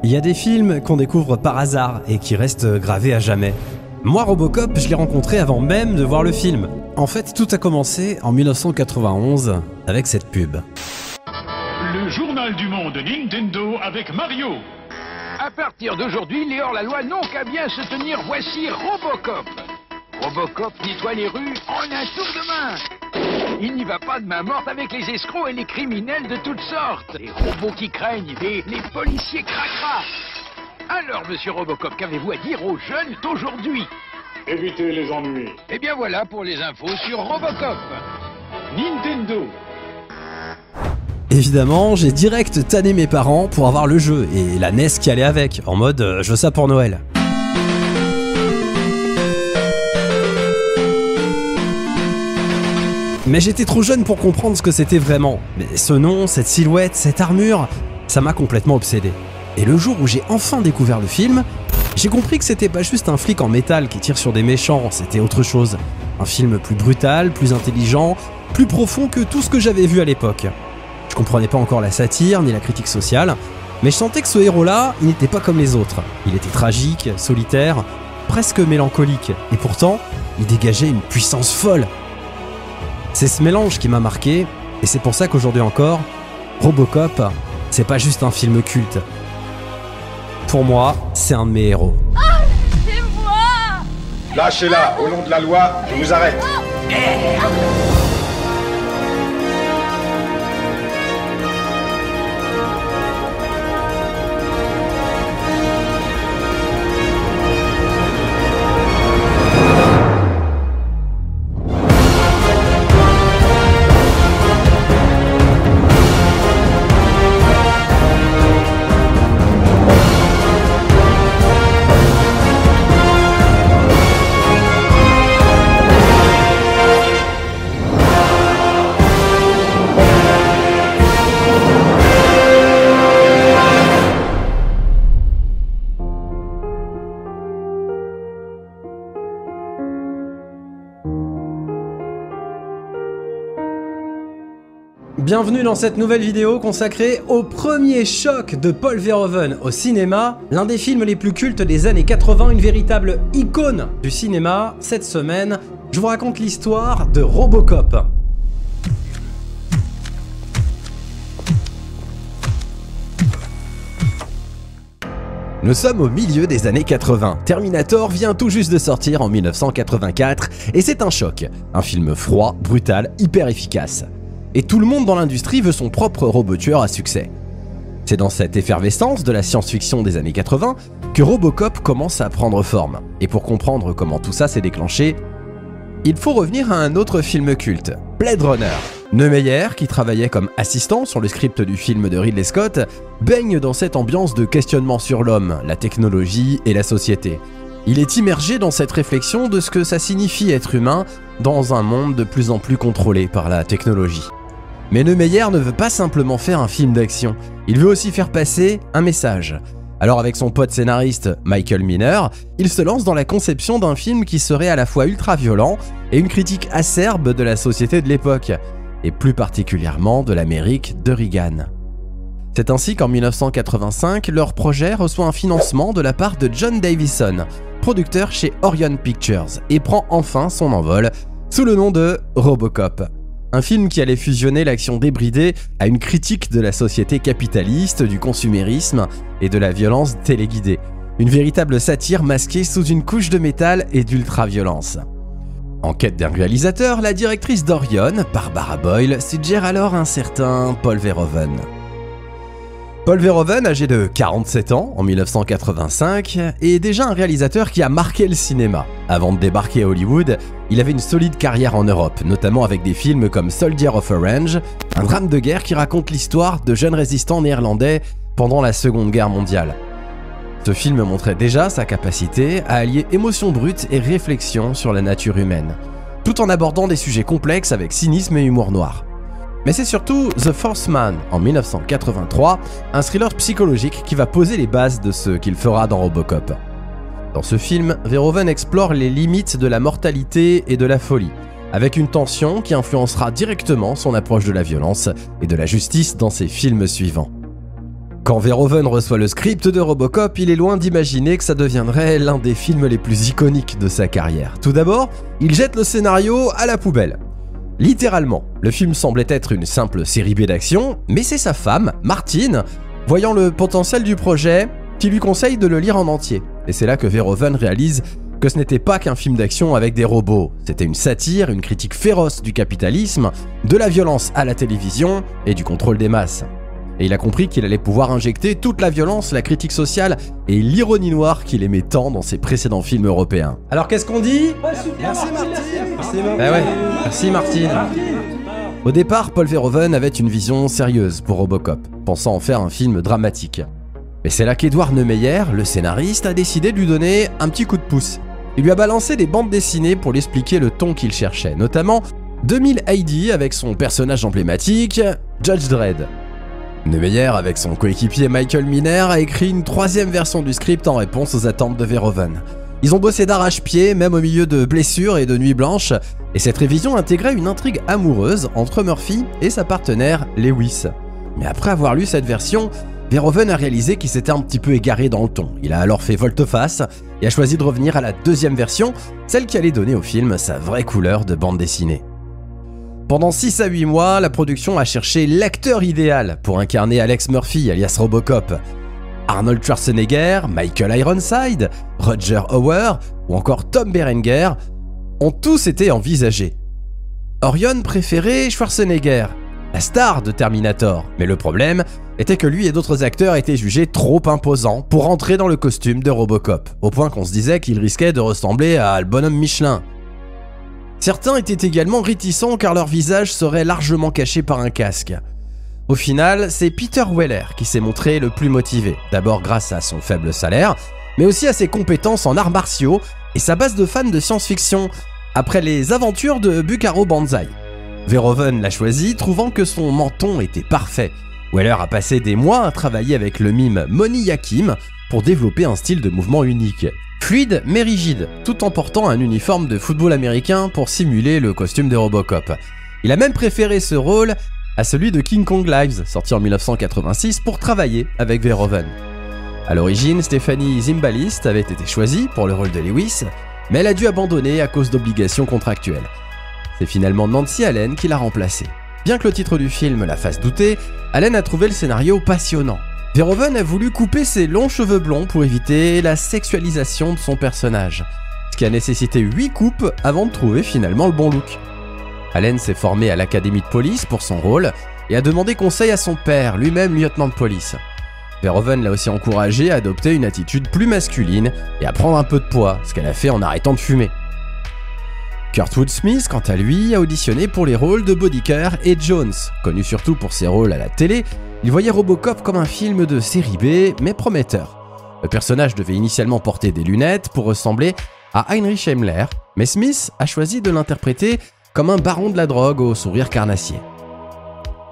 Il y a des films qu'on découvre par hasard et qui restent gravés à jamais. Moi, Robocop, je l'ai rencontré avant même de voir le film. En fait, tout a commencé en 1991 avec cette pub. Le journal du monde Nintendo avec Mario. À partir d'aujourd'hui, les hors-la-loi n'ont qu'à bien se tenir. Voici Robocop. Robocop nettoie les rues en un tour de main. Il n'y va pas de main morte avec les escrocs et les criminels de toutes sortes. Les robots qui craignent et les policiers cracra. Alors, monsieur Robocop, qu'avez-vous à dire aux jeunes d'aujourd'hui? Évitez les ennuis. Eh bien voilà pour les infos sur Robocop. Nintendo. Évidemment, j'ai direct tanné mes parents pour avoir le jeu et la NES qui allait avec, en mode je veux ça pour Noël. Mais j'étais trop jeune pour comprendre ce que c'était vraiment. Mais ce nom, cette silhouette, cette armure, ça m'a complètement obsédé. Et le jour où j'ai enfin découvert le film, j'ai compris que c'était pas juste un flic en métal qui tire sur des méchants, c'était autre chose. Un film plus brutal, plus intelligent, plus profond que tout ce que j'avais vu à l'époque. Je comprenais pas encore la satire ni la critique sociale, mais je sentais que ce héros-là, il n'était pas comme les autres. Il était tragique, solitaire, presque mélancolique, et pourtant, il dégageait une puissance folle. C'est ce mélange qui m'a marqué, et c'est pour ça qu'aujourd'hui encore, Robocop, c'est pas juste un film culte. Pour moi, c'est un de mes héros. Ah, c'est moi! Lâchez-la, au nom de la loi, je vous arrête. Bienvenue dans cette nouvelle vidéo consacrée au premier choc de Paul Verhoeven au cinéma, l'un des films les plus cultes des années 80, une véritable icône du cinéma. Cette semaine, je vous raconte l'histoire de Robocop. Nous sommes au milieu des années 80. Terminator vient tout juste de sortir en 1984 et c'est un choc. Un film froid, brutal, hyper efficace. Et tout le monde dans l'industrie veut son propre robot tueur à succès. C'est dans cette effervescence de la science-fiction des années 80 que Robocop commence à prendre forme. Et pour comprendre comment tout ça s'est déclenché, il faut revenir à un autre film culte, Blade Runner. Neumeyer, qui travaillait comme assistant sur le script du film de Ridley Scott, baigne dans cette ambiance de questionnement sur l'homme, la technologie et la société. Il est immergé dans cette réflexion de ce que ça signifie être humain dans un monde de plus en plus contrôlé par la technologie. Mais Neumeyer ne veut pas simplement faire un film d'action, il veut aussi faire passer un message. Alors avec son pote scénariste Michael Miner, il se lance dans la conception d'un film qui serait à la fois ultra violent et une critique acerbe de la société de l'époque, et plus particulièrement de l'Amérique de Reagan. C'est ainsi qu'en 1985, leur projet reçoit un financement de la part de John Davison, producteur chez Orion Pictures, et prend enfin son envol sous le nom de Robocop. Un film qui allait fusionner l'action débridée à une critique de la société capitaliste, du consumérisme et de la violence téléguidée. Une véritable satire masquée sous une couche de métal et d'ultra-violence. En quête d'un réalisateur, la directrice d'Orion, Barbara Boyle, suggère alors un certain Paul Verhoeven. Paul Verhoeven, âgé de 47 ans en 1985, est déjà un réalisateur qui a marqué le cinéma. Avant de débarquer à Hollywood, il avait une solide carrière en Europe, notamment avec des films comme Soldier of Orange, un drame de guerre qui raconte l'histoire de jeunes résistants néerlandais pendant la Seconde Guerre mondiale. Ce film montrait déjà sa capacité à allier émotion brute et réflexion sur la nature humaine, tout en abordant des sujets complexes avec cynisme et humour noir. Mais c'est surtout The Fourth Man en 1983, un thriller psychologique qui va poser les bases de ce qu'il fera dans Robocop. Dans ce film, Verhoeven explore les limites de la mortalité et de la folie, avec une tension qui influencera directement son approche de la violence et de la justice dans ses films suivants. Quand Verhoeven reçoit le script de Robocop, il est loin d'imaginer que ça deviendrait l'un des films les plus iconiques de sa carrière. Tout d'abord, il jette le scénario à la poubelle. Littéralement, le film semblait être une simple série B d'action, mais c'est sa femme, Martine, voyant le potentiel du projet, qui lui conseille de le lire en entier. Et c'est là que Verhoeven réalise que ce n'était pas qu'un film d'action avec des robots, c'était une satire, une critique féroce du capitalisme, de la violence à la télévision et du contrôle des masses. Et il a compris qu'il allait pouvoir injecter toute la violence, la critique sociale et l'ironie noire qu'il aimait tant dans ses précédents films européens. Alors qu'est-ce qu'on dit? Merci Martine. Bah ouais, merci Martine. Au départ, Paul Verhoeven avait une vision sérieuse pour Robocop, pensant en faire un film dramatique. Mais c'est là qu'Edouard Neumeyer, le scénariste, a décidé de lui donner un petit coup de pouce. Il lui a balancé des bandes dessinées pour lui expliquer le ton qu'il cherchait, notamment 2000 AD avec son personnage emblématique, Judge Dredd. Neumeyer, avec son coéquipier Michael Miner, a écrit une troisième version du script en réponse aux attentes de Verhoeven. Ils ont bossé d'arrache-pied, même au milieu de blessures et de nuits blanches, et cette révision intégrait une intrigue amoureuse entre Murphy et sa partenaire Lewis. Mais après avoir lu cette version, Verhoeven a réalisé qu'il s'était un petit peu égaré dans le ton. Il a alors fait volte-face et a choisi de revenir à la deuxième version, celle qui allait donner au film sa vraie couleur de bande dessinée. Pendant 6 à 8 mois, la production a cherché l'acteur idéal pour incarner Alex Murphy, alias Robocop. Arnold Schwarzenegger, Michael Ironside, Roger Hauer ou encore Tom Berenger ont tous été envisagés. Orion préférait Schwarzenegger, la star de Terminator, mais le problème était que lui et d'autres acteurs étaient jugés trop imposants pour entrer dans le costume de Robocop, au point qu'on se disait qu'il risquait de ressembler à le bonhomme Michelin. Certains étaient également réticents car leur visage serait largement caché par un casque. Au final, c'est Peter Weller qui s'est montré le plus motivé, d'abord grâce à son faible salaire, mais aussi à ses compétences en arts martiaux et sa base de fans de science-fiction, après les aventures de Bucaro Banzai. Verhoeven l'a choisi, trouvant que son menton était parfait. Weller a passé des mois à travailler avec le mime Moni Hakim pour développer un style de mouvement unique. Fluide mais rigide, tout en portant un uniforme de football américain pour simuler le costume de Robocop. Il a même préféré ce rôle à celui de King Kong Lives, sorti en 1986, pour travailler avec Verhoeven. A l'origine, Stephanie Zimbalist avait été choisie pour le rôle de Lewis, mais elle a dû abandonner à cause d'obligations contractuelles. C'est finalement Nancy Allen qui l'a remplacée. Bien que le titre du film la fasse douter, Allen a trouvé le scénario passionnant. Verhoeven a voulu couper ses longs cheveux blonds pour éviter la sexualisation de son personnage, ce qui a nécessité 8 coupes avant de trouver finalement le bon look. Allen s'est formé à l'académie de police pour son rôle et a demandé conseil à son père, lui-même lieutenant de police. Verhoeven l'a aussi encouragé à adopter une attitude plus masculine et à prendre un peu de poids, ce qu'elle a fait en arrêtant de fumer. Kurtwood Smith, quant à lui, a auditionné pour les rôles de Bodicker et Jones. Connu surtout pour ses rôles à la télé, il voyait Robocop comme un film de série B, mais prometteur. Le personnage devait initialement porter des lunettes pour ressembler à Heinrich Himmler, mais Smith a choisi de l'interpréter comme un baron de la drogue au sourire carnassier.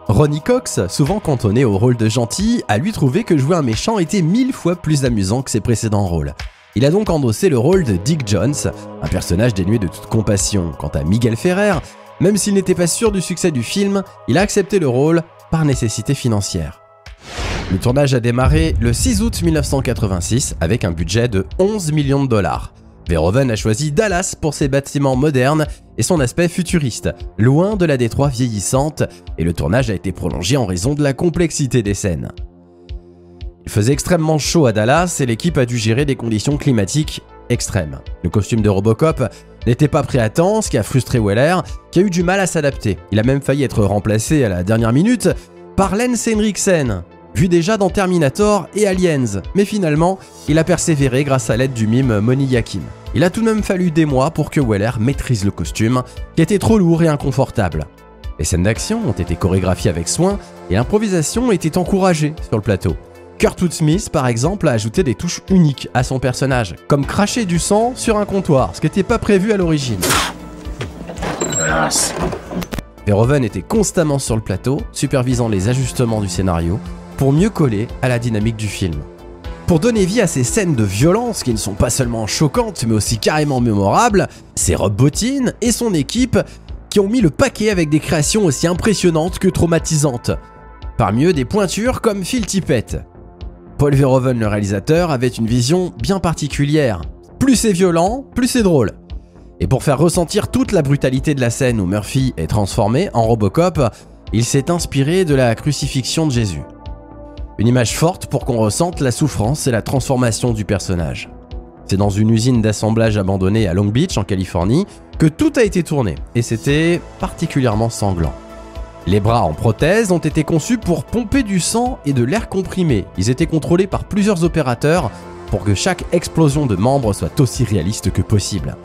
Ronny Cox, souvent cantonné au rôle de gentil, a lui trouvé que jouer un méchant était 1000 fois plus amusant que ses précédents rôles. Il a donc endossé le rôle de Dick Jones, un personnage dénué de toute compassion. Quant à Miguel Ferrer, même s'il n'était pas sûr du succès du film, il a accepté le rôle par nécessité financière. Le tournage a démarré le 6 août 1986 avec un budget de 11 millions de dollars. Verhoeven a choisi Dallas pour ses bâtiments modernes et son aspect futuriste, loin de la Détroit vieillissante, et le tournage a été prolongé en raison de la complexité des scènes. Il faisait extrêmement chaud à Dallas et l'équipe a dû gérer des conditions climatiques extrêmes. Le costume de Robocop n'était pas prêt à temps, ce qui a frustré Weller, qui a eu du mal à s'adapter. Il a même failli être remplacé à la dernière minute par Lance Henriksen, vu déjà dans Terminator et Aliens, mais finalement, il a persévéré grâce à l'aide du mime Moni Hakim. Il a tout de même fallu des mois pour que Weller maîtrise le costume, qui était trop lourd et inconfortable. Les scènes d'action ont été chorégraphiées avec soin et l'improvisation était encouragée sur le plateau. Kurtwood Smith, par exemple, a ajouté des touches uniques à son personnage, comme cracher du sang sur un comptoir, ce qui n'était pas prévu à l'origine. Verhoeven était constamment sur le plateau, supervisant les ajustements du scénario, pour mieux coller à la dynamique du film. Pour donner vie à ces scènes de violence qui ne sont pas seulement choquantes, mais aussi carrément mémorables, c'est Rob Bottin et son équipe qui ont mis le paquet avec des créations aussi impressionnantes que traumatisantes. Parmi eux, des pointures comme Phil Tippett. Paul Verhoeven, le réalisateur, avait une vision bien particulière. Plus c'est violent, plus c'est drôle. Et pour faire ressentir toute la brutalité de la scène où Murphy est transformé en Robocop, il s'est inspiré de la crucifixion de Jésus. Une image forte pour qu'on ressente la souffrance et la transformation du personnage. C'est dans une usine d'assemblage abandonnée à Long Beach, en Californie, que tout a été tourné, et c'était particulièrement sanglant. Les bras en prothèse ont été conçus pour pomper du sang et de l'air comprimé. Ils étaient contrôlés par plusieurs opérateurs pour que chaque explosion de membres soit aussi réaliste que possible.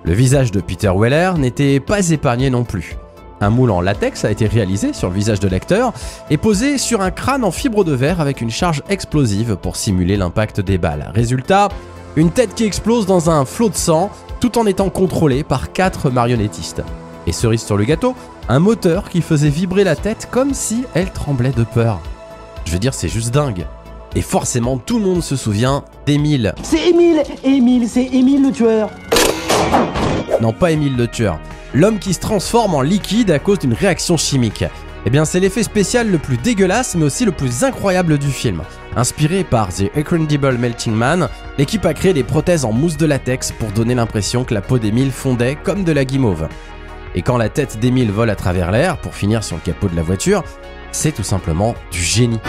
Le visage de Peter Weller n'était pas épargné non plus. Un moule en latex a été réalisé sur le visage de l'acteur et posé sur un crâne en fibre de verre avec une charge explosive pour simuler l'impact des balles. Résultat, une tête qui explose dans un flot de sang tout en étant contrôlée par 4 marionnettistes. Et cerise sur le gâteau, un moteur qui faisait vibrer la tête comme si elle tremblait de peur. Je veux dire, c'est juste dingue. Et forcément, tout le monde se souvient d'Émile. C'est Émile, c'est Émile le tueur. Non, pas Émile le tueur. L'homme qui se transforme en liquide à cause d'une réaction chimique. Eh bien, c'est l'effet spécial le plus dégueulasse, mais aussi le plus incroyable du film. Inspiré par The Incredible Melting Man, l'équipe a créé des prothèses en mousse de latex pour donner l'impression que la peau d'Émile fondait comme de la guimauve. Et quand la tête d'Émile vole à travers l'air pour finir sur le capot de la voiture, c'est tout simplement du génie.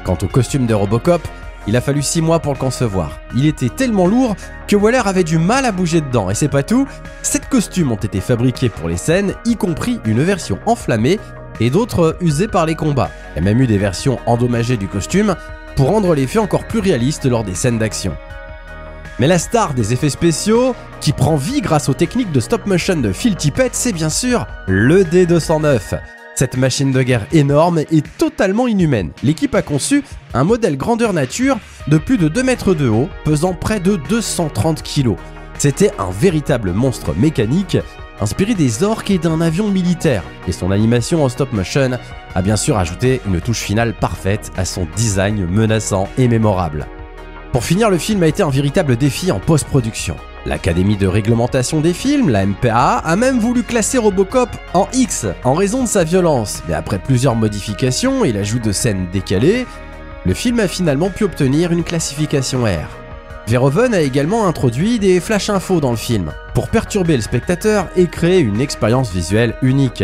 Quant au costume de Robocop, il a fallu 6 mois pour le concevoir. Il était tellement lourd que Weller avait du mal à bouger dedans. Et c'est pas tout, 7 costumes ont été fabriqués pour les scènes, y compris une version enflammée et d'autres usées par les combats. Il y a même eu des versions endommagées du costume pour rendre l'effet encore plus réaliste lors des scènes d'action. Mais la star des effets spéciaux, qui prend vie grâce aux techniques de stop motion de Phil Tippett, c'est bien sûr le D209. Cette machine de guerre énorme est totalement inhumaine. L'équipe a conçu un modèle grandeur nature de plus de 2 mètres de haut, pesant près de 230 kg. C'était un véritable monstre mécanique, inspiré des orques et d'un avion militaire. Et son animation en stop motion a bien sûr ajouté une touche finale parfaite à son design menaçant et mémorable. Pour finir, le film a été un véritable défi en post-production. L'Académie de réglementation des films, la MPAA, a même voulu classer Robocop en X en raison de sa violence. Mais après plusieurs modifications et l'ajout de scènes décalées, le film a finalement pu obtenir une classification R. Verhoeven a également introduit des flash infos dans le film pour perturber le spectateur et créer une expérience visuelle unique.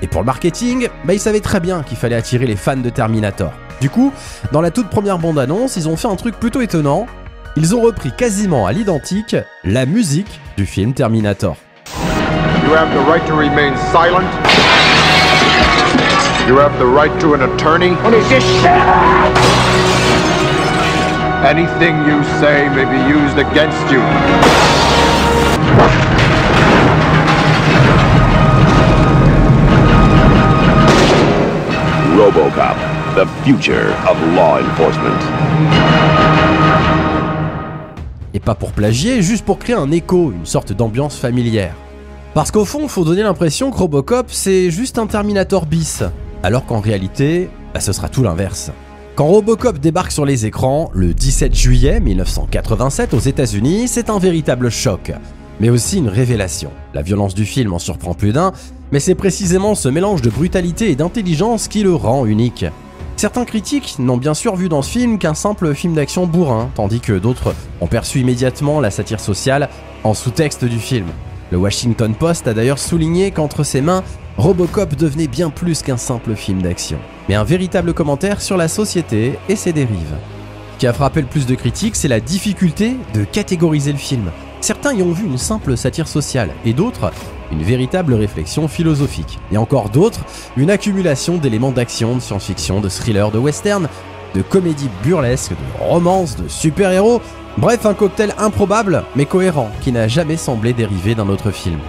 Et pour le marketing, il savait très bien qu'il fallait attirer les fans de Terminator. Du coup, dans la toute première bande-annonce, ils ont fait un truc plutôt étonnant. Ils ont repris quasiment à l'identique la musique du film Terminator. You have the right to remain silent. You have the right to an attorney. What is this shit? Anything you say may be used against you. RoboCop, the future of law enforcement. Et pas pour plagier, juste pour créer un écho, une sorte d'ambiance familière. Parce qu'au fond, faut donner l'impression que Robocop, c'est juste un Terminator bis. Alors qu'en réalité, ce sera tout l'inverse. Quand Robocop débarque sur les écrans, le 17 juillet 1987 aux États-Unis, c'est un véritable choc. Mais aussi une révélation. La violence du film en surprend plus d'un, mais c'est précisément ce mélange de brutalité et d'intelligence qui le rend unique. Certains critiques n'ont bien sûr vu dans ce film qu'un simple film d'action bourrin, tandis que d'autres ont perçu immédiatement la satire sociale en sous-texte du film. Le Washington Post a d'ailleurs souligné qu'entre ses mains, Robocop devenait bien plus qu'un simple film d'action, mais un véritable commentaire sur la société et ses dérives. Ce qui a frappé le plus de critiques, c'est la difficulté de catégoriser le film. Certains y ont vu une simple satire sociale, et d'autres, une véritable réflexion philosophique. Et encore d'autres, une accumulation d'éléments d'action, de science-fiction, de thriller, de western, de comédie burlesque, de romance, de super-héros, bref un cocktail improbable mais cohérent, qui n'a jamais semblé dériver d'un autre film.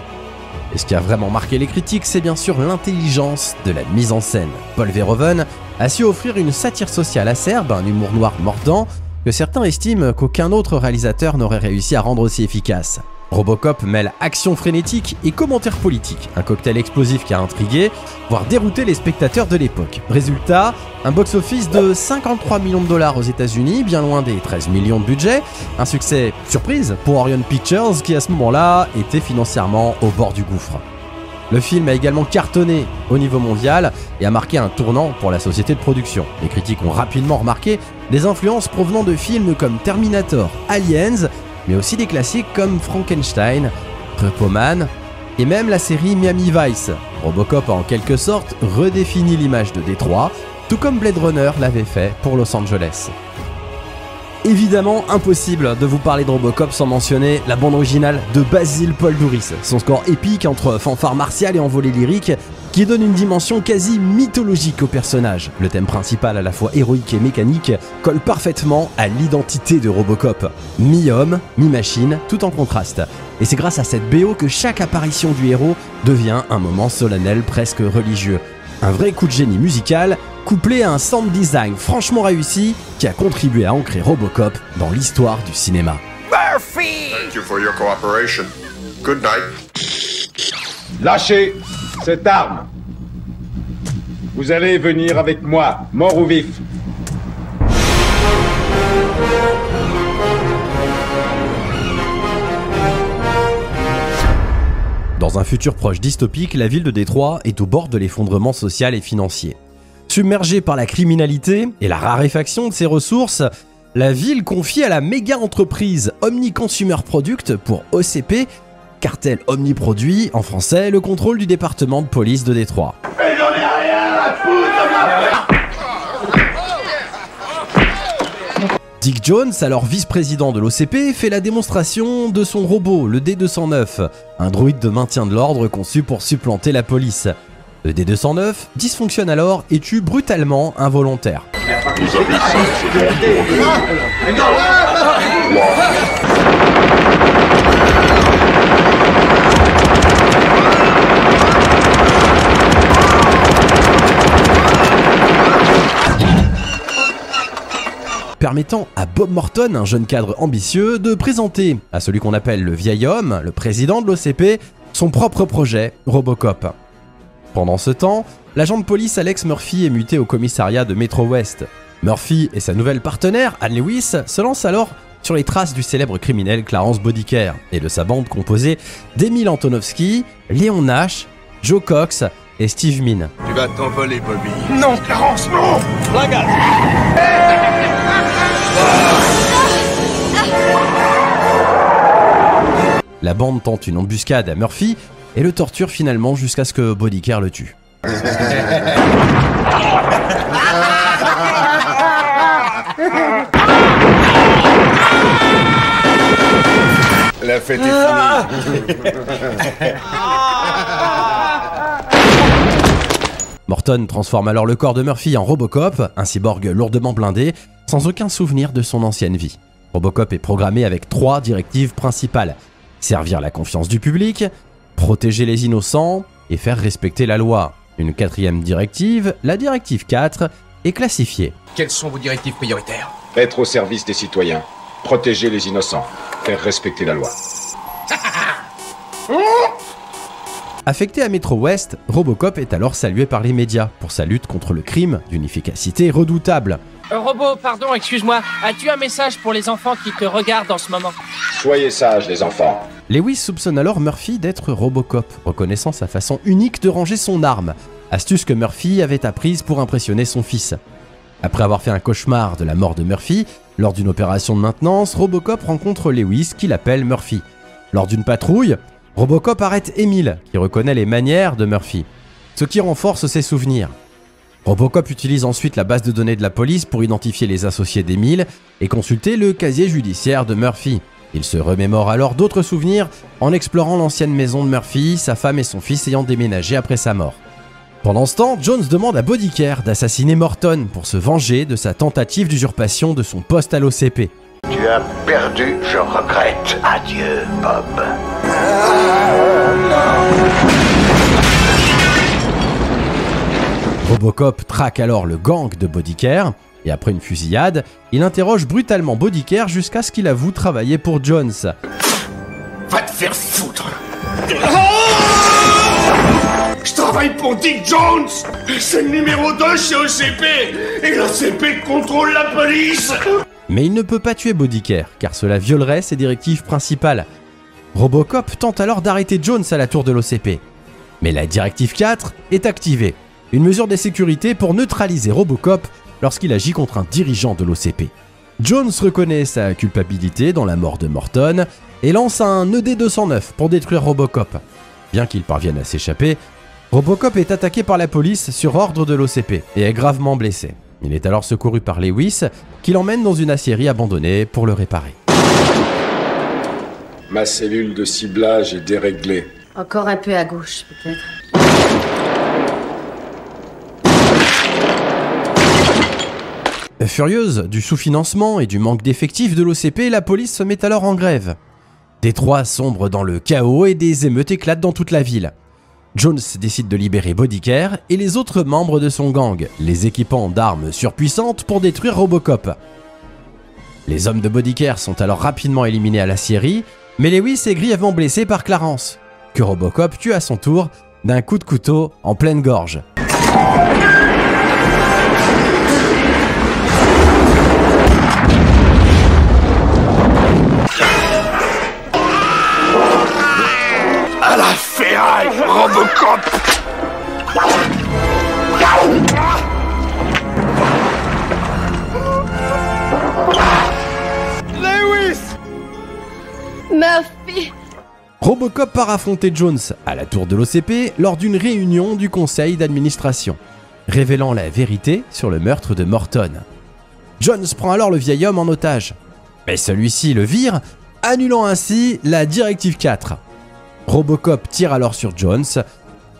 Et ce qui a vraiment marqué les critiques, c'est bien sûr l'intelligence de la mise en scène. Paul Verhoeven a su offrir une satire sociale acerbe, un humour noir mordant, que certains estiment qu'aucun autre réalisateur n'aurait réussi à rendre aussi efficace. Robocop mêle action frénétique et commentaires politiques, un cocktail explosif qui a intrigué, voire dérouté les spectateurs de l'époque. Résultat, un box-office de 53 millions de dollars aux États-Unis, bien loin des 13 millions de budget, un succès surprise pour Orion Pictures qui à ce moment-là était financièrement au bord du gouffre. Le film a également cartonné au niveau mondial et a marqué un tournant pour la société de production. Les critiques ont rapidement remarqué des influences provenant de films comme Terminator, Aliens, mais aussi des classiques comme Frankenstein, Repo Man et même la série Miami Vice. Robocop a en quelque sorte redéfini l'image de Détroit, tout comme Blade Runner l'avait fait pour Los Angeles. Évidemment, impossible de vous parler de Robocop sans mentionner la bande originale de Basil Paul Douris. Son score épique entre fanfare martiale et envolée lyrique qui donne une dimension quasi mythologique au personnage. Le thème principal, à la fois héroïque et mécanique, colle parfaitement à l'identité de Robocop. Mi-homme, mi-machine, tout en contraste. Et c'est grâce à cette BO que chaque apparition du héros devient un moment solennel, presque religieux. Un vrai coup de génie musical, couplé à un sound design franchement réussi qui a contribué à ancrer Robocop dans l'histoire du cinéma. Murphy! Thank you for your cooperation. Good night. Lâchez cette arme. Vous allez venir avec moi, mort ou vif. Dans un futur proche dystopique, la ville de Détroit est au bord de l'effondrement social et financier. Submergée par la criminalité et la raréfaction de ses ressources, la ville confie à la méga-entreprise Omni Consumer Product, pour OCP, cartel Omniproduit en français, le contrôle du département de police de Détroit. Mais j'en ai rien à foutre. Dick Jones, alors vice-président de l'OCP, fait la démonstration de son robot, le D209, un droïde de maintien de l'ordre conçu pour supplanter la police. Le D209 dysfonctionne alors et tue brutalement un volontaire. Permettant à Bob Morton, un jeune cadre ambitieux, de présenter à celui qu'on appelle le vieil homme, le président de l'OCP, son propre projet, Robocop. Pendant ce temps, l'agent de police Alex Murphy est muté au commissariat de Metro West. Murphy et sa nouvelle partenaire, Anne Lewis, se lancent alors sur les traces du célèbre criminel Clarence Bodiker et de sa bande composée d'Emile Antonovsky, Léon Nash, Joe Cox et Steve Min. Tu vas t'envoler, Bobby. Non, Clarence, non. La bande tente une embuscade à Murphy et le torture finalement jusqu'à ce que Bodiker le tue. La fête est finie. Morton transforme alors le corps de Murphy en Robocop, un cyborg lourdement blindé, sans aucun souvenir de son ancienne vie. Robocop est programmé avec 3 directives principales: servir la confiance du public, protéger les innocents et faire respecter la loi. Une 4e directive, la directive 4, est classifiée. Quelles sont vos directives prioritaires? Être au service des citoyens, protéger les innocents, faire respecter la loi. Affecté à Metro West, Robocop est alors salué par les médias pour sa lutte contre le crime d'une efficacité redoutable. Robot, pardon, excuse-moi. As-tu un message pour les enfants qui te regardent en ce moment? Soyez sages, les enfants. Lewis soupçonne alors Murphy d'être Robocop, reconnaissant sa façon unique de ranger son arme, astuce que Murphy avait apprise pour impressionner son fils. Après avoir fait un cauchemar de la mort de Murphy, lors d'une opération de maintenance, Robocop rencontre Lewis qui l'appelle Murphy. Lors d'une patrouille, Robocop arrête Emile, qui reconnaît les manières de Murphy, ce qui renforce ses souvenirs. Robocop utilise ensuite la base de données de la police pour identifier les associés d'Emile et consulter le casier judiciaire de Murphy. Il se remémore alors d'autres souvenirs en explorant l'ancienne maison de Murphy, sa femme et son fils ayant déménagé après sa mort. Pendant ce temps, Jones demande à Bodiker d'assassiner Morton pour se venger de sa tentative d'usurpation de son poste à l'OCP. Tu as perdu, je regrette. Adieu, Bob. Robocop traque alors le gang de Bodiker, et après une fusillade, il interroge brutalement Bodiker jusqu'à ce qu'il avoue travailler pour Jones. Va te faire foutre. Je travaille pour Dick Jones. C'est le numéro 2 chez OCP. Et l'OCP contrôle la police. Mais il ne peut pas tuer Bodiker, car cela violerait ses directives principales. Robocop tente alors d'arrêter Jones à la tour de l'OCP. Mais la directive 4 est activée, une mesure de sécurité pour neutraliser Robocop lorsqu'il agit contre un dirigeant de l'OCP. Jones reconnaît sa culpabilité dans la mort de Morton et lance un ED-209 pour détruire Robocop. Bien qu'il parvienne à s'échapper, Robocop est attaqué par la police sur ordre de l'OCP et est gravement blessé. Il est alors secouru par Lewis, qui l'emmène dans une aciérie abandonnée pour le réparer. Ma cellule de ciblage est déréglée. Encore un peu à gauche, peut-être. Furieuse du sous-financement et du manque d'effectifs de l'OCP, la police se met alors en grève. Détroit sombre dans le chaos et des émeutes éclatent dans toute la ville. Jones décide de libérer Bodycare et les autres membres de son gang, les équipant d'armes surpuissantes pour détruire Robocop. Les hommes de Bodycare sont alors rapidement éliminés à l'aciérie, mais Lewis est grièvement blessé par Clarence, que Robocop tue à son tour d'un coup de couteau en pleine gorge. À la ferraille, Robocop! Lewis! Murphy! Robocop part affronter Jones à la tour de l'OCP lors d'une réunion du conseil d'administration, révélant la vérité sur le meurtre de Morton. Jones prend alors le vieil homme en otage, mais celui-ci le vire, annulant ainsi la directive 4. Robocop tire alors sur Jones,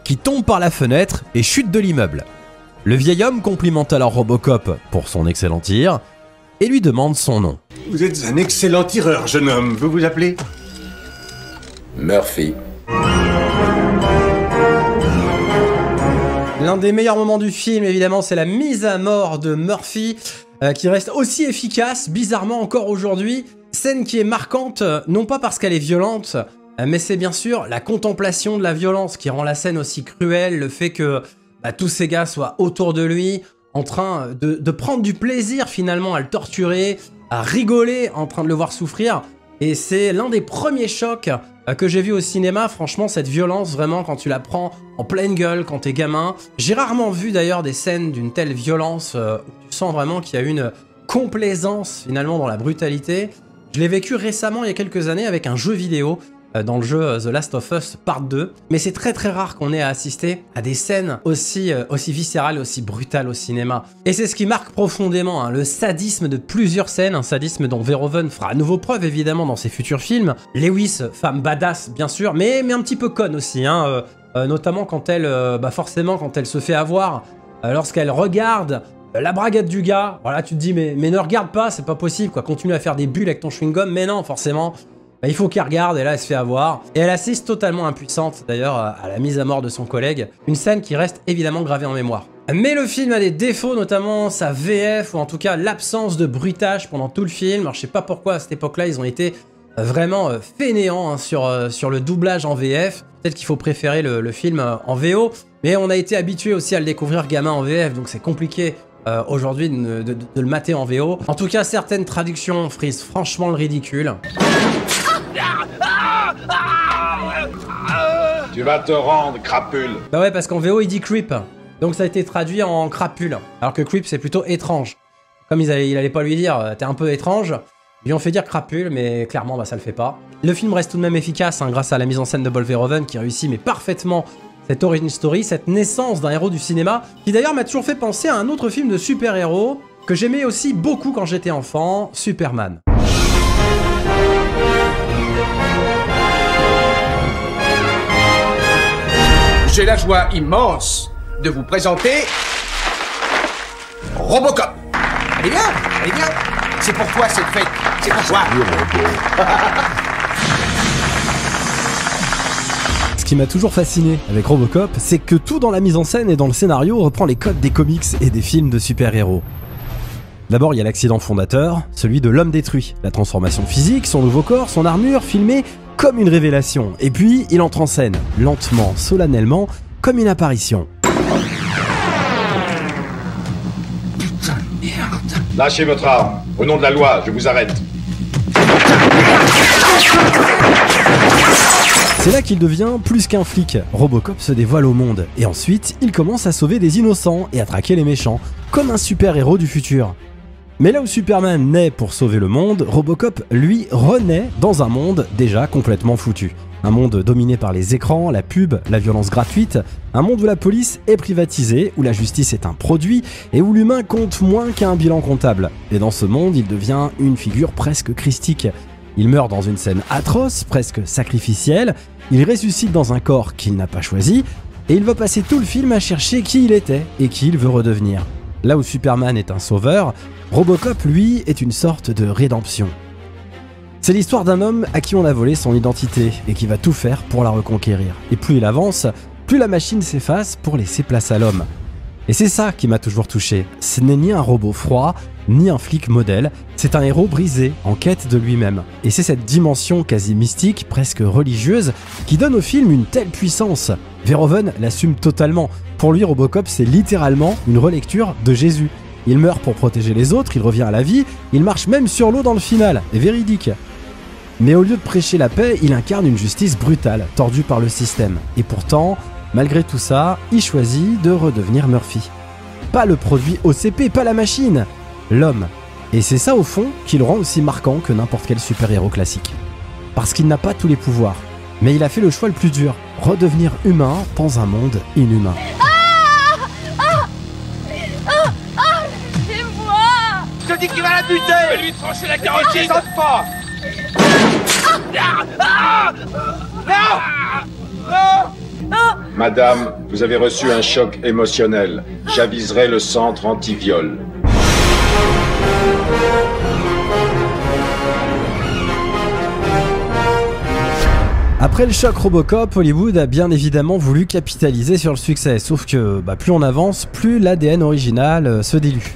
qui tombe par la fenêtre et chute de l'immeuble. Le vieil homme complimente alors Robocop pour son excellent tir et lui demande son nom. Vous êtes un excellent tireur, jeune homme. Vous vous appelez? Murphy. L'un des meilleurs moments du film, évidemment, c'est la mise à mort de Murphy, qui reste aussi efficace, bizarrement encore aujourd'hui. Scène qui est marquante, non pas parce qu'elle est violente, mais c'est bien sûr la contemplation de la violence qui rend la scène aussi cruelle, le fait que tous ces gars soient autour de lui, en train de prendre du plaisir finalement à le torturer, à rigoler en train de le voir souffrir. Et c'est l'un des premiers chocs que j'ai vu au cinéma, franchement, cette violence, vraiment, quand tu la prends en pleine gueule, quand t'es gamin. J'ai rarement vu d'ailleurs des scènes d'une telle violence, où tu sens vraiment qu'il y a une complaisance finalement dans la brutalité. Je l'ai vécu récemment, il y a quelques années, avec un jeu vidéo, dans le jeu The Last of Us Part 2. Mais c'est très très rare qu'on ait à assister à des scènes aussi viscérales, aussi brutales au cinéma. Et c'est ce qui marque profondément le sadisme de plusieurs scènes, un sadisme dont Verhoeven fera à nouveau preuve évidemment dans ses futurs films. Lewis, femme badass bien sûr, mais un petit peu conne aussi, notamment quand elle, forcément quand elle se fait avoir, lorsqu'elle regarde la braguette du gars. Voilà, tu te dis mais ne regarde pas, c'est pas possible quoi, continue à faire des bulles avec ton chewing-gum, mais non forcément. Il faut qu'elle regarde, et là elle se fait avoir. Et elle assiste totalement impuissante d'ailleurs à la mise à mort de son collègue. Une scène qui reste évidemment gravée en mémoire. Mais le film a des défauts, notamment sa VF, ou en tout cas l'absence de bruitage pendant tout le film. Alors je sais pas pourquoi à cette époque-là ils ont été vraiment fainéants sur le doublage en VF. Peut-être qu'il faut préférer le film en VO. Mais on a été habitué aussi à le découvrir gamin en VF, donc c'est compliqué aujourd'hui de le mater en VO. En tout cas, certaines traductions frisent franchement le ridicule. Tu vas te rendre, crapule. Bah ouais, parce qu'en VO il dit creep, donc ça a été traduit en crapule, alors que creep c'est plutôt étrange. Comme il allait pas lui dire t'es un peu étrange, ils lui ont fait dire crapule, mais clairement ça le fait pas. Le film reste tout de même efficace grâce à la mise en scène de Paul Verhoeven qui réussit mais parfaitement cette origin story, cette naissance d'un héros du cinéma, qui d'ailleurs m'a toujours fait penser à un autre film de super-héros que j'aimais aussi beaucoup quand j'étais enfant, Superman. J'ai la joie immense de vous présenter Robocop. Allez bien, allez bien. C'est pour toi cette fête, c'est pour toi. Ce qui m'a toujours fasciné avec Robocop, c'est que tout dans la mise en scène et dans le scénario reprend les codes des comics et des films de super-héros. D'abord, il y a l'accident fondateur, celui de l'homme détruit, la transformation physique, son nouveau corps, son armure, filmée comme une révélation. Et puis, il entre en scène, lentement, solennellement, comme une apparition. Putain de merde. Lâchez votre arme. Au nom de la loi, je vous arrête. C'est là qu'il devient plus qu'un flic. Robocop se dévoile au monde, et ensuite, il commence à sauver des innocents et à traquer les méchants, comme un super-héros du futur. Mais là où Superman naît pour sauver le monde, Robocop, lui, renaît dans un monde déjà complètement foutu. Un monde dominé par les écrans, la pub, la violence gratuite, un monde où la police est privatisée, où la justice est un produit et où l'humain compte moins qu'un bilan comptable. Et dans ce monde, il devient une figure presque christique. Il meurt dans une scène atroce, presque sacrificielle, il ressuscite dans un corps qu'il n'a pas choisi, et il va passer tout le film à chercher qui il était et qui il veut redevenir. Là où Superman est un sauveur, Robocop, lui, est une sorte de rédemption. C'est l'histoire d'un homme à qui on a volé son identité et qui va tout faire pour la reconquérir. Et plus il avance, plus la machine s'efface pour laisser place à l'homme. Et c'est ça qui m'a toujours touché. Ce n'est ni un robot froid, ni un flic modèle, c'est un héros brisé, en quête de lui-même. Et c'est cette dimension quasi mystique, presque religieuse, qui donne au film une telle puissance. Verhoeven l'assume totalement. Pour lui, Robocop, c'est littéralement une relecture de Jésus. Il meurt pour protéger les autres, il revient à la vie, il marche même sur l'eau dans le final, et véridique. Mais au lieu de prêcher la paix, il incarne une justice brutale, tordue par le système. Et pourtant, malgré tout ça, il choisit de redevenir Murphy. Pas le produit OCP, pas la machine, l'homme. Et c'est ça au fond qui le rend aussi marquant que n'importe quel super-héros classique. Parce qu'il n'a pas tous les pouvoirs, mais il a fait le choix le plus dur, redevenir humain dans un monde inhumain. C'est moi! Je te dis qu'il va la buter! Je vais lui trancher la carotide! Ça ne pas! Madame, vous avez reçu un choc émotionnel. J'aviserai le centre anti-viol. Après le choc Robocop, Hollywood a bien évidemment voulu capitaliser sur le succès, sauf que plus on avance, plus l'ADN original se dilue.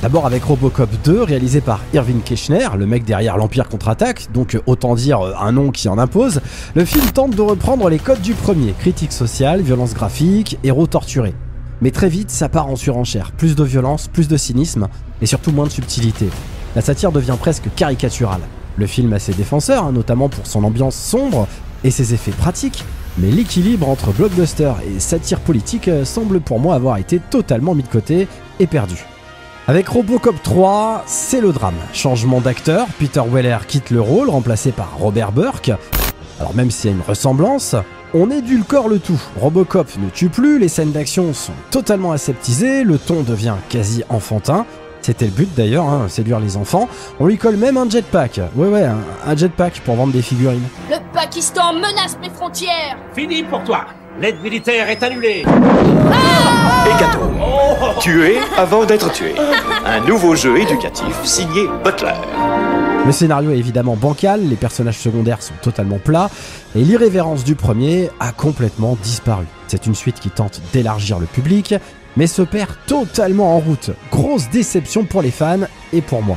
D'abord avec Robocop 2, réalisé par Irving Kershner, le mec derrière l'Empire contre-attaque, donc autant dire un nom qui en impose, le film tente de reprendre les codes du premier, critique sociale, violence graphique, héros torturés. Mais très vite, ça part en surenchère, plus de violence, plus de cynisme, et surtout moins de subtilité. La satire devient presque caricaturale. Le film a ses défenseurs, notamment pour son ambiance sombre et ses effets pratiques, mais l'équilibre entre blockbuster et satire politique semble pour moi avoir été totalement mis de côté et perdu. Avec Robocop 3, c'est le drame. Changement d'acteur, Peter Weller quitte le rôle, remplacé par Robert Burke. Alors même s'il y a une ressemblance, on édulcore le tout. Robocop ne tue plus, les scènes d'action sont totalement aseptisées, le ton devient quasi enfantin. C'était le but d'ailleurs, séduire les enfants. On lui colle même un jetpack. Ouais, un jetpack pour vendre des figurines. Le Pakistan menace mes frontières. Fini pour toi. L'aide militaire est annulée. Hécatombe. Tuer avant d'être tué. Un nouveau jeu éducatif signé Butler. Le scénario est évidemment bancal, les personnages secondaires sont totalement plats, et l'irrévérence du premier a complètement disparu. C'est une suite qui tente d'élargir le public, mais se perd totalement en route. Grosse déception pour les fans et pour moi.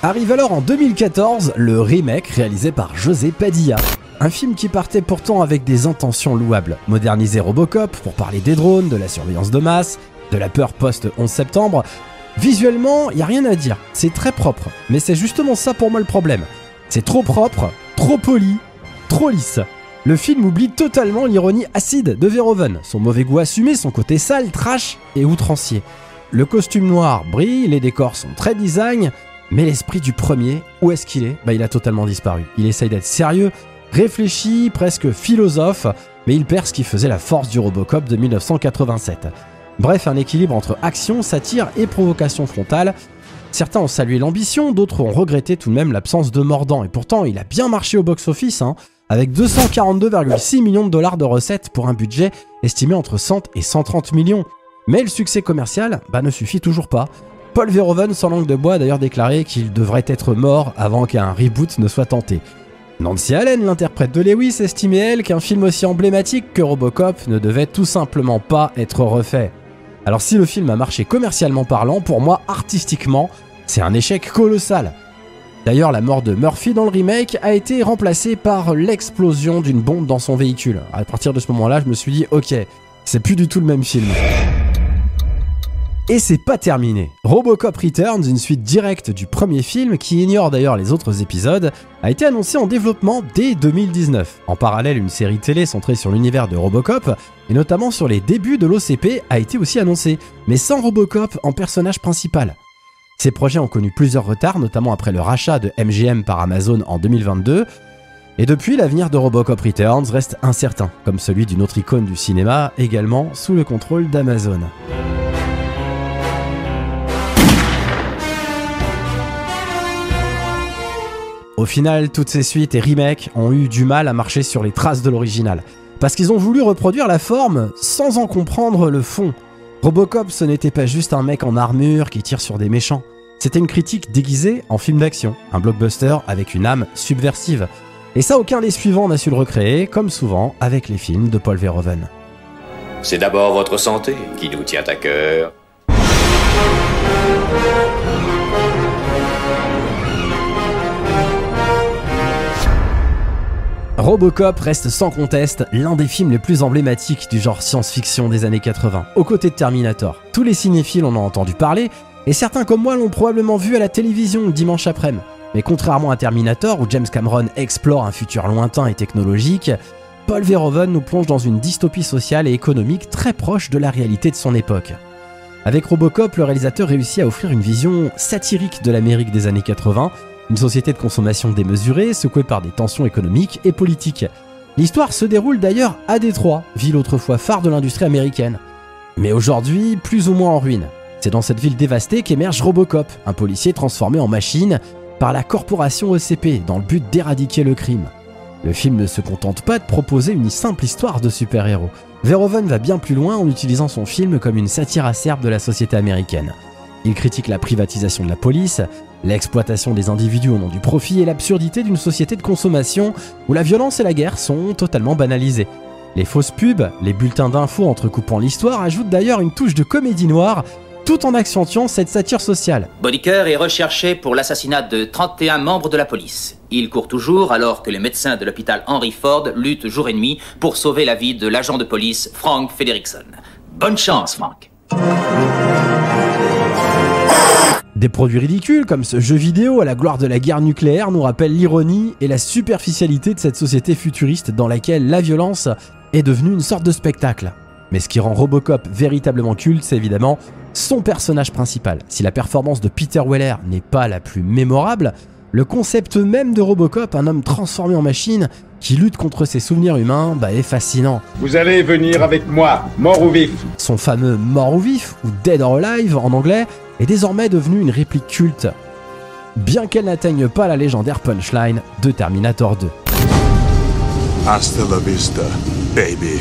Arrive alors en 2014 le remake réalisé par José Padilla. Un film qui partait pourtant avec des intentions louables. Moderniser Robocop pour parler des drones, de la surveillance de masse, de la peur post-11 septembre. Visuellement, il n'y a rien à dire. C'est très propre. Mais c'est justement ça pour moi le problème. C'est trop propre, trop poli, trop lisse. Le film oublie totalement l'ironie acide de Verhoeven, son mauvais goût assumé, son côté sale, trash et outrancier. Le costume noir brille, les décors sont très design, mais l'esprit du premier, où est-ce qu'il est ? Il a totalement disparu. Il essaye d'être sérieux, réfléchi, presque philosophe, mais il perd ce qui faisait la force du Robocop de 1987. Bref, un équilibre entre action, satire et provocation frontale. Certains ont salué l'ambition, d'autres ont regretté tout de même l'absence de mordant, et pourtant il a bien marché au box-office, avec 242,6 millions de dollars de recettes pour un budget estimé entre 100 et 130 millions. Mais le succès commercial ne suffit toujours pas. Paul Verhoeven, sans langue de bois, a d'ailleurs déclaré qu'il devrait être mort avant qu'un reboot ne soit tenté. Nancy Allen, l'interprète de Lewis, estimait elle qu'un film aussi emblématique que Robocop ne devait tout simplement pas être refait. Alors si le film a marché commercialement parlant, pour moi, artistiquement, c'est un échec colossal. D'ailleurs, la mort de Murphy dans le remake a été remplacée par l'explosion d'une bombe dans son véhicule. À partir de ce moment-là, je me suis dit, ok, c'est plus du tout le même film. Et c'est pas terminé. Robocop Returns, une suite directe du premier film qui ignore d'ailleurs les autres épisodes, a été annoncée en développement dès 2019. En parallèle, une série télé centrée sur l'univers de Robocop, et notamment sur les débuts de l'OCP, a été aussi annoncée, mais sans Robocop en personnage principal. Ces projets ont connu plusieurs retards, notamment après le rachat de MGM par Amazon en 2022, et depuis, l'avenir de Robocop Returns reste incertain, comme celui d'une autre icône du cinéma, également sous le contrôle d'Amazon. Au final, toutes ces suites et remakes ont eu du mal à marcher sur les traces de l'original, parce qu'ils ont voulu reproduire la forme sans en comprendre le fond. Robocop, ce n'était pas juste un mec en armure qui tire sur des méchants, c'était une critique déguisée en film d'action, un blockbuster avec une âme subversive. Et ça, aucun des suivants n'a su le recréer, comme souvent avec les films de Paul Verhoeven. C'est d'abord votre santé qui nous tient à cœur. Robocop reste sans conteste l'un des films les plus emblématiques du genre science-fiction des années 80, aux côtés de Terminator. Tous les cinéphiles en ont entendu parler, et certains comme moi l'ont probablement vu à la télévision le dimanche après-midi. Mais contrairement à Terminator, où James Cameron explore un futur lointain et technologique, Paul Verhoeven nous plonge dans une dystopie sociale et économique très proche de la réalité de son époque. Avec Robocop, le réalisateur réussit à offrir une vision satirique de l'Amérique des années 80, une société de consommation démesurée, secouée par des tensions économiques et politiques. L'histoire se déroule d'ailleurs à Détroit, ville autrefois phare de l'industrie américaine. Mais aujourd'hui, plus ou moins en ruine. C'est dans cette ville dévastée qu'émerge Robocop, un policier transformé en machine par la corporation OCP, dans le but d'éradiquer le crime. Le film ne se contente pas de proposer une simple histoire de super-héros. Verhoeven va bien plus loin en utilisant son film comme une satire acerbe de la société américaine. Il critique la privatisation de la police, l'exploitation des individus au nom du profit et l'absurdité d'une société de consommation où la violence et la guerre sont totalement banalisées. Les fausses pubs, les bulletins d'infos entrecoupant l'histoire ajoutent d'ailleurs une touche de comédie noire tout en accentuant cette satire sociale. Bodiker est recherché pour l'assassinat de 31 membres de la police. Il court toujours alors que les médecins de l'hôpital Henry Ford luttent jour et nuit pour sauver la vie de l'agent de police Frank Frederickson. Bonne chance, Frank. Des produits ridicules comme ce jeu vidéo à la gloire de la guerre nucléaire nous rappellent l'ironie et la superficialité de cette société futuriste dans laquelle la violence est devenue une sorte de spectacle. Mais ce qui rend Robocop véritablement culte, c'est évidemment son personnage principal. Si la performance de Peter Weller n'est pas la plus mémorable, le concept même de Robocop, un homme transformé en machine qui lutte contre ses souvenirs humains, est fascinant. Vous allez venir avec moi, mort ou vif. Son fameux mort ou vif, ou Dead or Alive en anglais, est désormais devenu une réplique culte, bien qu'elle n'atteigne pas la légendaire punchline de Terminator 2. Hasta la vista, baby.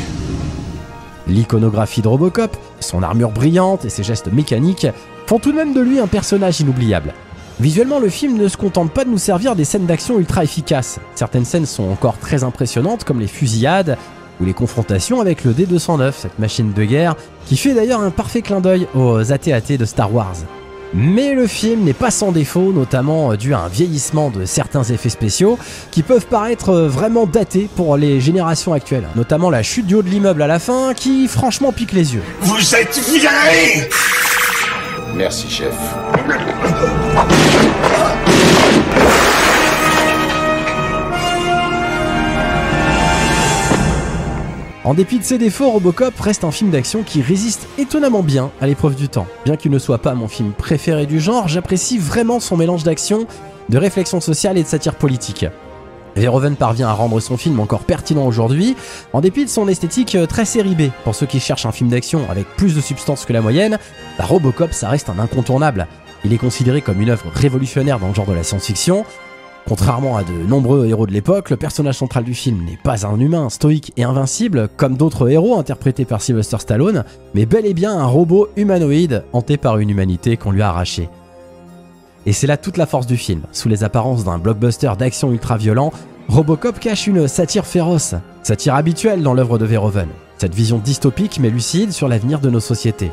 L'iconographie de Robocop, son armure brillante et ses gestes mécaniques font tout de même de lui un personnage inoubliable. Visuellement, le film ne se contente pas de nous servir des scènes d'action ultra efficaces. Certaines scènes sont encore très impressionnantes, comme les fusillades ou les confrontations avec le D-209, cette machine de guerre qui fait d'ailleurs un parfait clin d'œil aux AT-AT de Star Wars. Mais le film n'est pas sans défaut, notamment dû à un vieillissement de certains effets spéciaux qui peuvent paraître vraiment datés pour les générations actuelles, notamment la chute du haut de l'immeuble à la fin qui franchement pique les yeux. Vous êtes viré! Merci, chef. En dépit de ses défauts, Robocop reste un film d'action qui résiste étonnamment bien à l'épreuve du temps. Bien qu'il ne soit pas mon film préféré du genre, j'apprécie vraiment son mélange d'action, de réflexion sociale et de satire politique. Verhoeven parvient à rendre son film encore pertinent aujourd'hui, en dépit de son esthétique très série B. Pour ceux qui cherchent un film d'action avec plus de substance que la moyenne, Robocop ça reste un incontournable. Il est considéré comme une œuvre révolutionnaire dans le genre de la science-fiction. Contrairement à de nombreux héros de l'époque, le personnage central du film n'est pas un humain stoïque et invincible comme d'autres héros interprétés par Sylvester Stallone, mais bel et bien un robot humanoïde hanté par une humanité qu'on lui a arrachée. Et c'est là toute la force du film. Sous les apparences d'un blockbuster d'action ultra violent, Robocop cache une satire féroce, satire habituelle dans l'œuvre de Verhoeven. Cette vision dystopique mais lucide sur l'avenir de nos sociétés.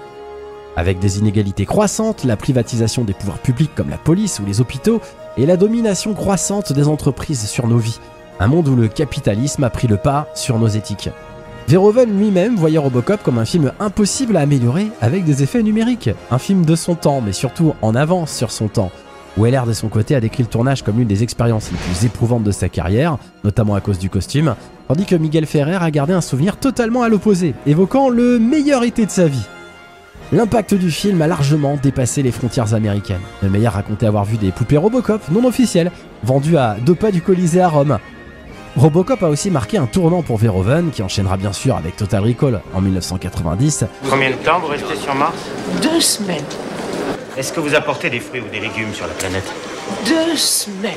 Avec des inégalités croissantes, la privatisation des pouvoirs publics comme la police ou les hôpitaux, et la domination croissante des entreprises sur nos vies. Un monde où le capitalisme a pris le pas sur nos éthiques. Verhoeven lui-même voyait Robocop comme un film impossible à améliorer avec des effets numériques. Un film de son temps, mais surtout en avance sur son temps. Weller, de son côté, a décrit le tournage comme l'une des expériences les plus éprouvantes de sa carrière, notamment à cause du costume, tandis que Miguel Ferrer a gardé un souvenir totalement à l'opposé, évoquant le meilleur été de sa vie. L'impact du film a largement dépassé les frontières américaines. Le Meyer racontait avoir vu des poupées Robocop non officielles, vendues à 2 pas du Colisée à Rome. Robocop a aussi marqué un tournant pour Verhoeven, qui enchaînera bien sûr avec Total Recall en 1990. Combien de temps vous restez sur Mars? 2 semaines. Est-ce que vous apportez des fruits ou des légumes sur la planète? 2 semaines.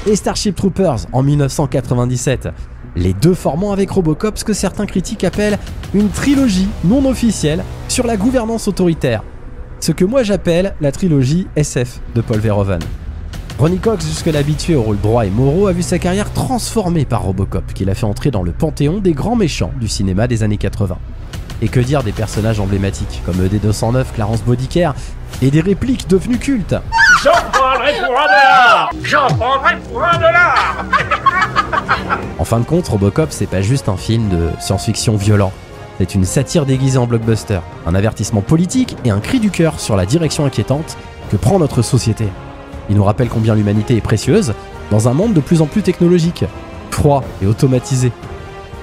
Et Starship Troopers en 1997. Les deux formant avec Robocop ce que certains critiques appellent une trilogie non officielle sur la gouvernance autoritaire. Ce que moi j'appelle la trilogie SF de Paul Verhoeven. Ronny Cox, jusque-là habitué au rôle droit et moraux, a vu sa carrière transformée par Robocop, qui l'a fait entrer dans le panthéon des grands méchants du cinéma des années 80. Et que dire des personnages emblématiques comme ED209, Clarence Bodiker, et des répliques devenues cultes. J'en prendrai pour $1. J'en prendrai pour $1. En fin de compte, Robocop, c'est pas juste un film de science-fiction violent. C'est une satire déguisée en blockbuster, un avertissement politique et un cri du cœur sur la direction inquiétante que prend notre société. Il nous rappelle combien l'humanité est précieuse dans un monde de plus en plus technologique, froid et automatisé.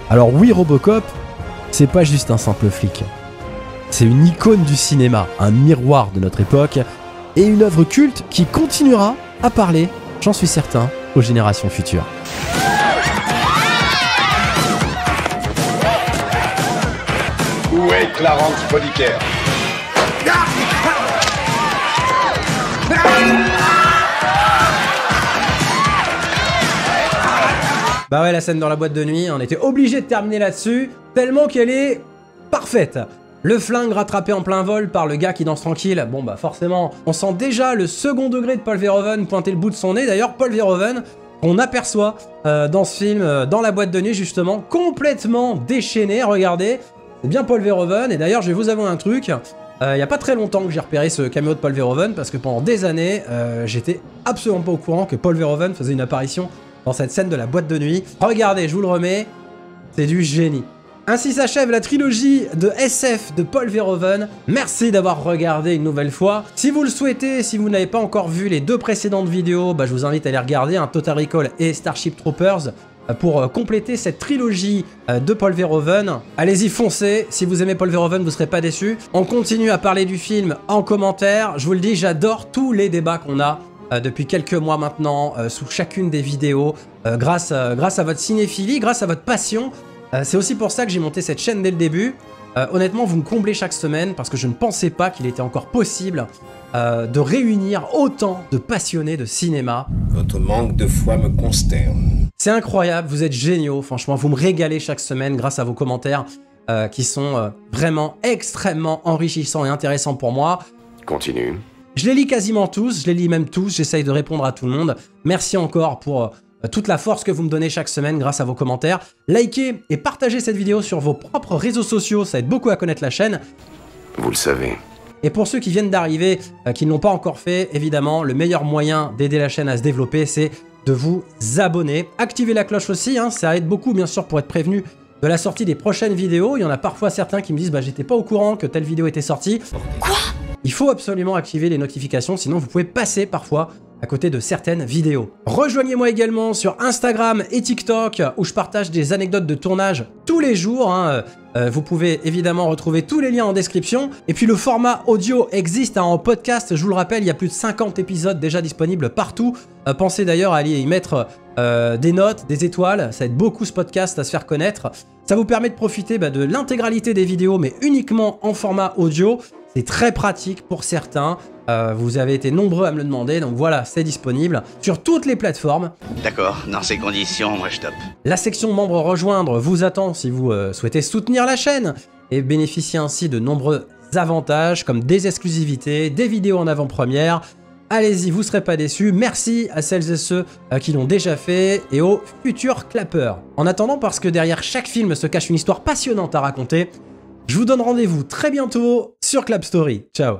Alors oui, Robocop, c'est pas juste un simple flic. C'est une icône du cinéma, un miroir de notre époque, et une œuvre culte qui continuera à parler, j'en suis certain, aux générations futures. Où est Clarence Bodiker? Bah ouais, la scène dans la boîte de nuit, on était obligé de terminer là-dessus, tellement qu'elle est parfaite. Le flingue rattrapé en plein vol par le gars qui danse tranquille, bon bah forcément, on sent déjà le second degré de Paul Verhoeven pointer le bout de son nez. D'ailleurs, Paul Verhoeven, on aperçoit dans ce film, dans la boîte de nuit justement, complètement déchaîné, regardez, c'est bien Paul Verhoeven. Et d'ailleurs, je vais vous avouer un truc, il n'y a pas très longtemps que j'ai repéré ce caméo de Paul Verhoeven, parce que pendant des années, j'étais absolument pas au courant que Paul Verhoeven faisait une apparition dans cette scène de la boîte de nuit. Regardez, je vous le remets, c'est du génie. Ainsi s'achève la trilogie de SF de Paul Verhoeven. Merci d'avoir regardé une nouvelle fois. Si vous le souhaitez, si vous n'avez pas encore vu les deux précédentes vidéos, bah je vous invite à les regarder, hein, Total Recall et Starship Troopers, pour compléter cette trilogie de Paul Verhoeven. Allez-y, foncez. Si vous aimez Paul Verhoeven, vous ne serez pas déçus. On continue à parler du film en commentaire. Je vous le dis, j'adore tous les débats qu'on a depuis quelques mois maintenant, sous chacune des vidéos, grâce à votre cinéphilie, grâce à votre passion. C'est aussi pour ça que j'ai monté cette chaîne dès le début. Honnêtement, vous me comblez chaque semaine parce que je ne pensais pas qu'il était encore possible de réunir autant de passionnés de cinéma. Votre manque de foi me consterne. C'est incroyable, vous êtes géniaux, franchement, vous me régalez chaque semaine grâce à vos commentaires qui sont vraiment extrêmement enrichissants et intéressants pour moi. Continue. Je les lis quasiment tous, je les lis même tous, j'essaye de répondre à tout le monde. Merci encore pour toute la force que vous me donnez chaque semaine grâce à vos commentaires. Likez et partagez cette vidéo sur vos propres réseaux sociaux, ça aide beaucoup à connaître la chaîne. Vous le savez. Et pour ceux qui viennent d'arriver, qui ne l'ont pas encore fait, évidemment, le meilleur moyen d'aider la chaîne à se développer, c'est de vous abonner. Activez la cloche aussi, hein, ça aide beaucoup bien sûr pour être prévenu de la sortie des prochaines vidéos. Il y en a parfois certains qui me disent bah j'étais pas au courant que telle vidéo était sortie. Quoi ? Il faut absolument activer les notifications, sinon vous pouvez passer parfois à côté de certaines vidéos. Rejoignez-moi également sur Instagram et TikTok où je partage des anecdotes de tournage tous les jours. Hein. Vous pouvez évidemment retrouver tous les liens en description. Et puis le format audio existe hein, en podcast. Je vous le rappelle, il y a plus de 50 épisodes déjà disponibles partout. Pensez d'ailleurs à aller y mettre des notes, des étoiles. Ça aide beaucoup ce podcast à se faire connaître. Ça vous permet de profiter de l'intégralité des vidéos, mais uniquement en format audio. C'est très pratique pour certains. Vous avez été nombreux à me le demander, donc voilà, c'est disponible sur toutes les plateformes. D'accord, dans ces conditions, moi je top. La section membres rejoindre vous attend si vous souhaitez soutenir la chaîne et bénéficier ainsi de nombreux avantages comme des exclusivités, des vidéos en avant-première. Allez-y, vous ne serez pas déçus. Merci à celles et ceux qui l'ont déjà fait et aux futurs clappeurs. En attendant, parce que derrière chaque film se cache une histoire passionnante à raconter, je vous donne rendez-vous très bientôt sur Clap Story. Ciao.